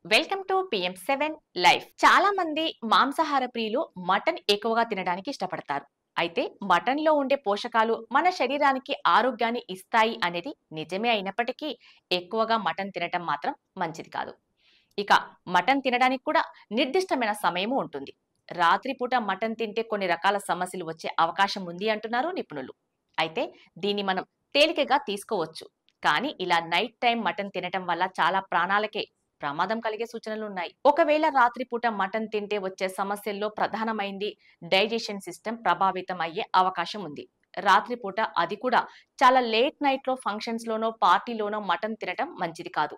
Welcome to PM7 life. చాలా మంది మాంసాహార ప్రియులు మటన్ ఎక్కువగా తినడానికి ఇష్టపడతారు. అయితే మటన్ లో ఉండే పోషకాలు మన శరీరానికి ఆరోగ్యాన్ని ఇస్తాయి అనేది నిజమే అయినప్పటికీ ఎక్కువగా మటన్ తినటం మాత్రం మంచిది కాదు. ఇక మటన్ తినడానికి కూడా నిర్దిష్టమైన సమయము ఉంటుంది. రాత్రిపూట మటన్ తింటే కొన్ని రకాల సమస్యలు వచ్చే అవకాశం ఉంది అంటున్నారు నిపుణులు. అయితే దీన్ని మనం తేలికగా తీసుకోవచ్చు. కానీ ఇలా నైట్ టైం మటన్ తినటం వల్ల చాలా ప్రాణాలకే ప్రమాదం కలిగే సూచనలున్నాయి. ఒకవేళ రాత్రిపూట మటన్ తింటే వచ్చే సమస్యల్లో ప్రధానమైంది డైజెషన్ సిస్టమ్ ప్రభావితం అయ్యే అవకాశం ఉంది. రాత్రిపూట అది కూడా చాలా లేట్ నైట్ లో ఫంక్షన్స్ లోనో పార్టీలోనో మటన్ తినటం మంచిది కాదు.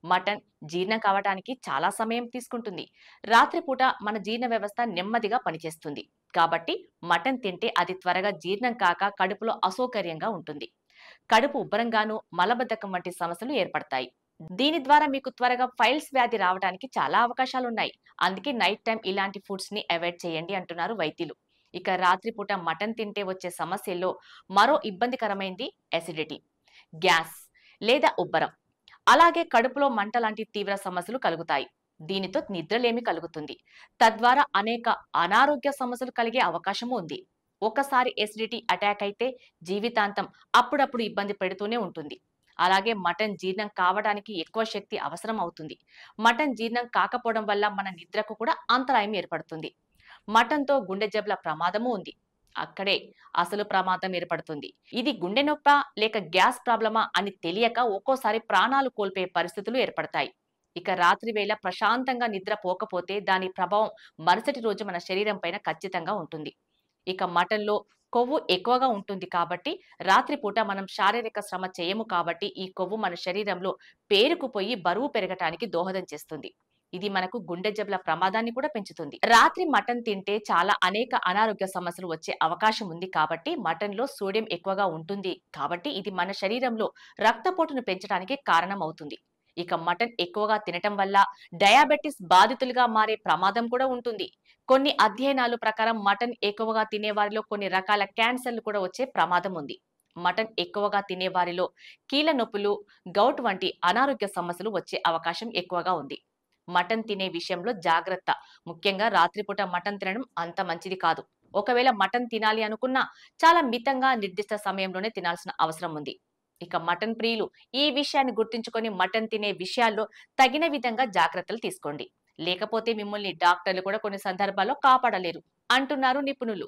మటన్ జీర్ణం కావడానికి చాలా సమయం తీసుకుంటుంది. రాత్రిపూట మన జీర్ణ వ్యవస్థ నెమ్మదిగా పనిచేస్తుంది. కాబట్టి మటన్ తింటే అది త్వరగా జీర్ణం కాక కడుపులో అసౌకర్యంగా ఉంటుంది. కడుపు ఉబ్బరంగాను మలబద్ధకం వంటి సమస్యలు ఏర్పడతాయి. దీని ద్వారా మీకు త్వరగా ఫైల్స్ వ్యాధి రావడానికి చాలా అవకాశాలున్నాయి. అందుకే నైట్ టైం ఇలాంటి ఫుడ్స్ ని అవాయిడ్ చేయండి అంటున్నారు వైద్యులు. ఇక రాత్రిపూట మటన్ తింటే వచ్చే సమస్యల్లో మరో ఇబ్బందికరమైంది ఎసిడిటీ, గ్యాస్ లేదా ఉబ్బరం, అలాగే కడుపులో మంట లాంటి తీవ్ర సమస్యలు కలుగుతాయి. దీనితో నిద్రలేమి కలుగుతుంది. తద్వారా అనేక అనారోగ్య సమస్యలు కలిగే అవకాశము ఉంది. ఒకసారి ఎసిడిటీ అటాక్ అయితే జీవితాంతం అప్పుడప్పుడు ఇబ్బంది పెడుతూనే ఉంటుంది. అలాగే మటన్ జీర్ణం కావడానికి ఎక్కువ శక్తి అవసరం అవుతుంది. మటన్ జీర్ణం కాకపోవడం వల్ల మన నిద్రకు కూడా అంతరాయం ఏర్పడుతుంది. మటన్తో గుండె జబ్బుల ప్రమాదము ఉంది. అక్కడే అసలు ప్రమాదం ఏర్పడుతుంది. ఇది గుండె నొప్పా లేక గ్యాస్ ప్రాబ్లమా అని తెలియక ఒక్కోసారి ప్రాణాలు కోల్పోయే పరిస్థితులు ఏర్పడతాయి. ఇక రాత్రి వేళ ప్రశాంతంగా నిద్ర పోకపోతే దాని ప్రభావం మరుసటి రోజు మన శరీరం పైన ఖచ్చితంగా ఉంటుంది. ఇక మటన్‌లో కొవ్వు ఎక్కువగా ఉంటుంది కాబట్టి రాత్రిపూట మనం శారీరక శ్రమ చేయము కాబట్టి ఈ కొవ్వు మన శరీరంలో పేరుకుపోయి బరువు పెరగటానికి దోహదం చేస్తుంది. ఇది మనకు గుండె జబ్బుల ప్రమాదాన్ని కూడా పెంచుతుంది. రాత్రి మటన్ తింటే చాలా అనేక అనారోగ్య సమస్యలు వచ్చే అవకాశం ఉంది కాబట్టి మటన్‌లో సోడియం ఎక్కువగా ఉంటుంది. కాబట్టి ఇది మన శరీరంలో రక్తపోటును పెంచడానికి కారణం అవుతుంది. ఇక మటన్ ఎక్కువగా తినటం వల్ల డయాబెటిస్ బాధితులుగా మారే ప్రమాదం కూడా ఉంటుంది. కొన్ని అధ్యయనాలు ప్రకారం మటన్ ఎక్కువగా తినే వారిలో కొన్ని రకాల క్యాన్సర్లు కూడా వచ్చే ప్రమాదం ఉంది. మటన్ ఎక్కువగా తినే వారిలో కీళ్ళ నొప్పులు, గౌట్ వంటి అనారోగ్య సమస్యలు వచ్చే అవకాశం ఎక్కువగా ఉంది. మటన్ తినే విషయంలో జాగ్రత్త. ముఖ్యంగా రాత్రిపూట మటన్ తినడం అంత మంచిది కాదు. ఒకవేళ మటన్ తినాలి అనుకున్నా చాలా మితంగా నిర్దిష్ట సమయంలోనే తినాల్సిన అవసరం ఉంది. ఇక మటన్ ప్రియులు ఈ విషయాన్ని గుర్తుంచుకొని మటన్ తినే విషయాల్లో తగిన విధంగా జాగ్రత్తలు తీసుకోండి. లేకపోతే మిమ్మల్ని డాక్టర్లు కూడా కొన్ని సందర్భాల్లో కాపాడలేరు అంటున్నారు నిపుణులు.